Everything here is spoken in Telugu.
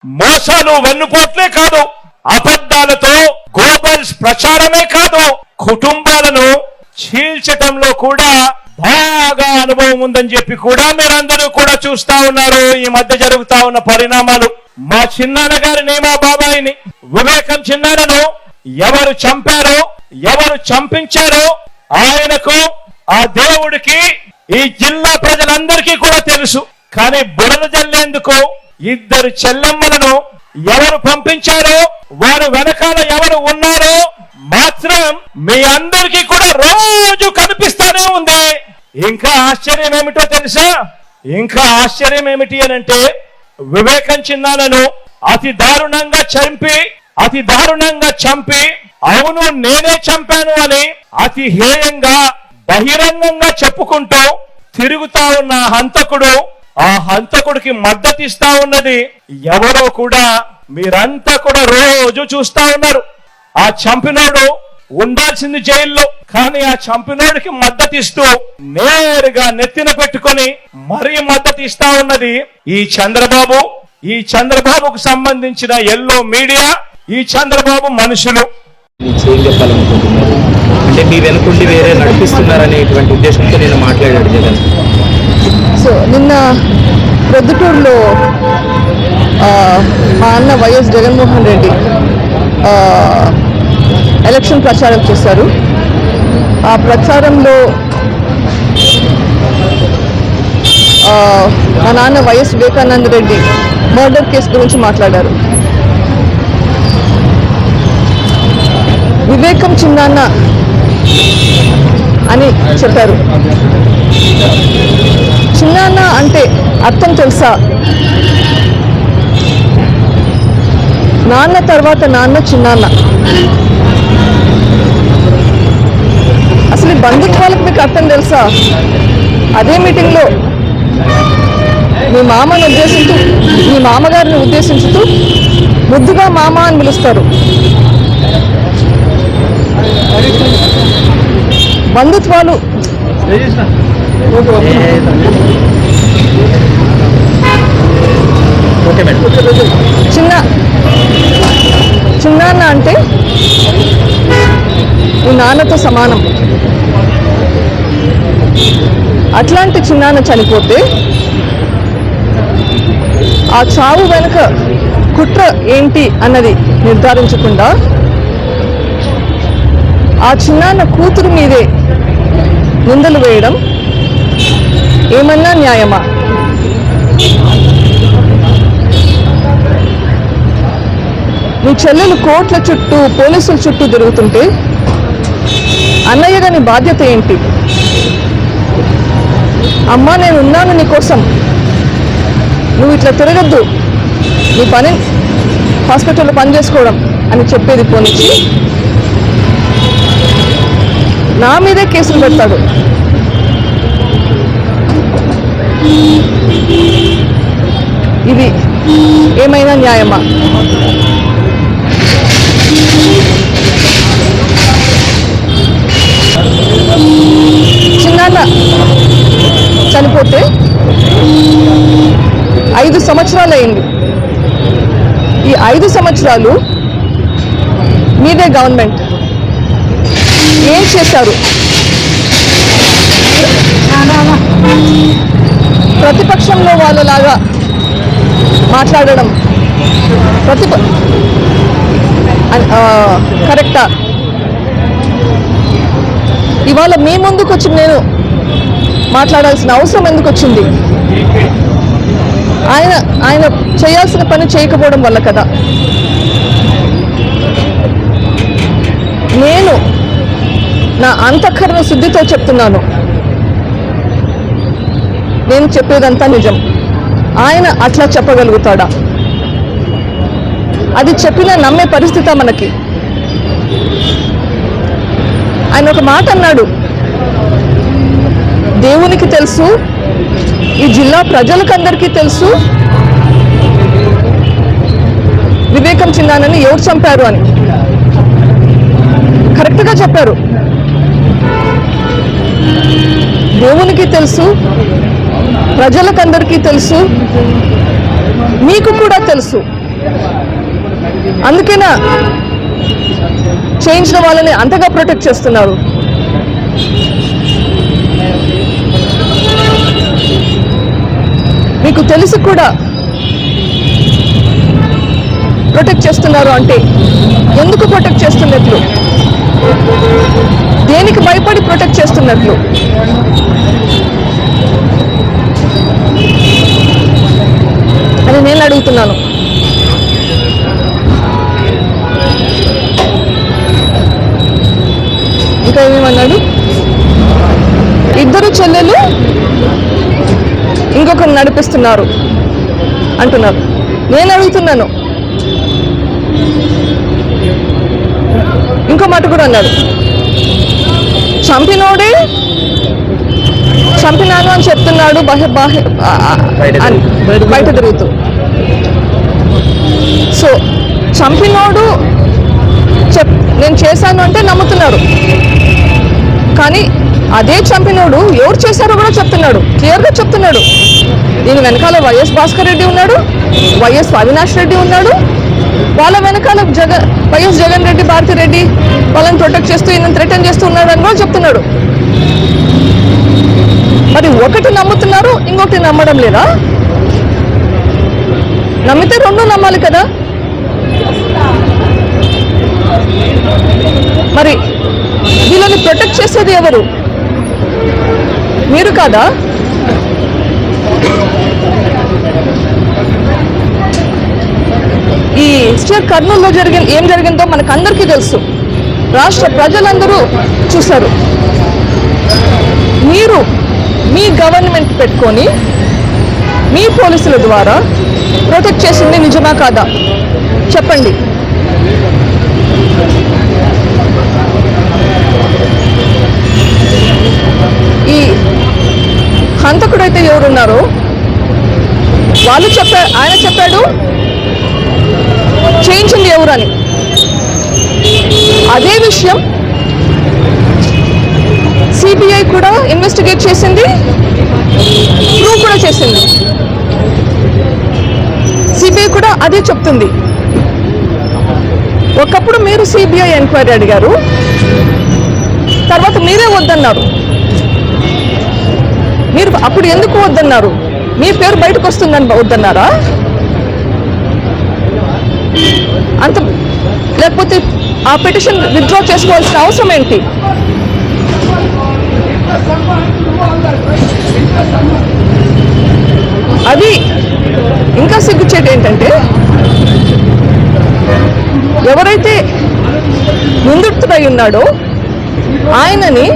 మోసాలు వెన్నుపోట్లే కాదు, అబద్ధాలతో గోబల్స్ ప్రచారమే కాదు, కుటుంబాలను చీల్చటంలో కూడా బాగా అనుభవం ఉందని చెప్పి కూడా మీరందరూ కూడా చూస్తా ఉన్నారు. ఈ మధ్య జరుగుతా ఉన్న పరిణామాలు. మా చిన్నాన్న గారిని, మా బాబాయిని, వివేకం చిన్నాన్నను ఎవరు చంపారో, ఎవరు చంపించారో ఆయనకు, ఆ దేవుడికి, ఈ జిల్లా ప్రజలందరికీ కూడా తెలుసు. కానీ బురద జల్లేందుకు ఇద్దరు చెల్లెమ్మలను ఎవరు పంపించారో, వారు వెనకాల ఎవరు ఉన్నారో మాత్రం మీ అందరికీ కూడా రోజు కనిపిస్తానే ఉంది. ఇంకా ఆశ్చర్యం ఏమిటో తెలుసా? ఇంకా ఆశ్చర్యం ఏమిటి అనంటే, వివేకం చిన్నాన్నను అతి దారుణంగా చంపి అవును నేనే చంపాను అని అతి హేయంగా బహిరంగంగా చెప్పుకుంటూ తిరుగుతా ఉన్న హంతకుడు, ఆ హంతకుడికి మద్దతిస్తా ఉన్నది ఎవరో కూడా మీరంతా కూడా రోజు చూస్తా ఉన్నారు. ఆ చంపినోడు ఉండాల్సింది జైల్లో, కానీ ఆ చంపినోడికి మద్దతిస్తూ నేరుగా నెత్తిన పెట్టుకొని మరీ మద్దతిస్తా ఉన్నది ఈ చంద్రబాబు, ఈ చంద్రబాబుకు సంబంధించిన ఎల్లో మీడియా, ఈ చంద్రబాబు మనుషులు. చెప్పాలనుకుంటున్నారు అంటే మీ వెనుకుండి వేరే నడిపిస్తున్నారనేటువంటి ఉద్దేశంతో నేను మాట్లాడాడు జగన్. సో నిన్న ప్రొద్దుటూరులో మా అన్న వైఎస్ జగన్మోహన్ రెడ్డి ఎలక్షన్ ప్రచారం చేశారు. ఆ ప్రచారంలో మా నాన్న YS Vivekananda Reddy murder case గురించి మాట్లాడారు. వివేకం చిన్నాన్న అని చెప్పారు. చిన్నాన్న అంటే అర్థం తెలుసా? నాన్న తర్వాత నాన్న చిన్నాన్న. అసలు ఈ బంధుత్వాలకు మీకు అర్థం తెలుసా? అదే మీటింగ్లో మీ మామను ఉద్దేశించు, మీ మామగారిని ఉద్దేశించుతూ ముద్దుగా మామ అని పిలుస్తారు. బంధుత్వాలు చిన్నాన్న అంటే ఈ నాన్నతో సమానం. అట్లాంటి చిన్నాన్న చనిపోతే ఆ చావు వెనుక కుట్ర ఏంటి అన్నది నిర్ధారించకుండా ఆ చిన్నాన్న కూతురు మీదే నిందలు వేయడం ఏమన్నా న్యాయమా? నీ చెల్లెలు కోర్టుల చుట్టూ, పోలీసుల చుట్టూ తిరుగుతుంటే అన్నయ్యగా నీ బాధ్యత ఏంటి? అమ్మా నేను ఉన్నాను నీకోసం, నువ్వు ఇట్లా తిరగద్దు, నీ పని హాస్పిటల్లో పని చేసుకోవడం అని చెప్పేది పోనిచ్చి నా మీదే కేసులు పెడతాడు. ఇది ఏమైనా న్యాయమా? చిన్నాన్న చనిపోతే 5 సంవత్సరాలు అయింది. ఈ 5 సంవత్సరాలు మీదే గవర్నమెంట్ ఏం చేశారు? ప్రతిపక్షంలో వాళ్ళలాగా మాట్లాడడం కరెక్టా? ఇవాళ మీ ముందుకు వచ్చి నేను మాట్లాడాల్సిన అవసరం ఎందుకు వచ్చింది? ఆయన చేయాల్సిన పని చేయకపోవడం వల్ల కదా. నేను నా అంతఃకరణ శుద్ధితో చెప్తున్నాను, నేను చెప్పేదంతా నిజం. ఆయన అట్లా చెప్పగలుగుతాడా? అది చెప్పినా నమ్మే పరిస్థితి మనకి? ఆయన ఒక మాట అన్నాడు, దేవునికి తెలుసు, ఈ జిల్లా ప్రజలకందరికీ తెలుసు వివేకం చిన్నాన్నని ఎవరు చంపారు అని. కరెక్ట్గా చెప్పారు. దేవునికి తెలుసు, ప్రజలకందరికీ తెలుసు, మీకు కూడా తెలుసు. అందుకేనా చేయించిన వాళ్ళని అంతగా ప్రొటెక్ట్ చేస్తున్నారు? మీకు తెలిసి కూడా ప్రొటెక్ట్ చేస్తున్నారు అంటే ఎందుకు ప్రొటెక్ట్ చేస్తున్నట్లు? దేనికి భయపడి ప్రొటెక్ట్ చేస్తున్నట్లు? అని నేను అడుగుతున్నాను. ఇంకా ఏమేమన్నాడు? ఇద్దరు చెల్లెలు ఇంకొకరు నడిపిస్తున్నారు అంటున్నారు. నేను అడుగుతున్నాను, ఇంకో మాట కూడా అన్నాడు, చంపినోడే చంపినాను అని చెప్తున్నాడు బయట తిరుగుతూ. సో చంపినోడు నేను చేశాను అంటే నమ్ముతున్నారు, కానీ అదే చంపినోడు ఎవరు చేశారో కూడా చెప్తున్నాడు, క్లియర్గా చెప్తున్నాడు. దీని వెనకాల వైఎస్ భాస్కర్ రెడ్డి ఉన్నాడు, వైఎస్ అవినాష్ రెడ్డి ఉన్నాడు, వాళ్ళ వెనకాల వైఎస్ జగన్ రెడ్డి, భారతి రెడ్డి వాళ్ళని ప్రొటెక్ట్ చేస్తూ ఈయన థ్రెటన్ చేస్తూ ఉన్నాడు అని కూడా చెప్తున్నాడు. మరి ఒకటి నమ్ముతున్నారు, ఇంకొకటి నమ్మడం లేదా? నమ్మితే రెండు నమ్మాలి కదా. మరి వీళ్ళని ప్రొటెక్ట్ చేసేది ఎవరు? మీరు కాదా? ఈ కర్నూలులో ఏం జరిగిందో మనకందరికీ తెలుసు, రాష్ట్ర ప్రజలందరూ చూశారు. మీరు మీ గవర్నమెంట్ పెట్టుకొని మీ పోలీసుల ద్వారా ప్రొటెక్ట్ చేసింది నిజమా కాదా చెప్పండి. ఈ హంతకుడైతే ఎవరున్నారో ఆయన చెప్పాడు చేయించింది ఎవరని. అదే విషయం సిబిఐ కూడా ఇన్వెస్టిగేట్ చేసింది, ప్రూవ్ కూడా చేసింది. సిబిఐ కూడా అదే చెప్తుంది. ఒకప్పుడు మీరు సిబిఐ ఎంక్వైరీ అడిగారు, తర్వాత మీరే వద్దన్నారు. మీరు అప్పుడు ఎందుకు వద్దన్నారు? మీ పేరు బయటకు వస్తుందని వద్దన్నారా? అంత లేకపోతే ఆ పిటిషన్ విత్డ్రా చేసుకోవాల్సిన అవసరం ఏంటి? అది ఇంకా సిగ్గుచేటు ఏంటంటే, ఎవరైతే నిందితుడై ఉన్నాడో ఆయనని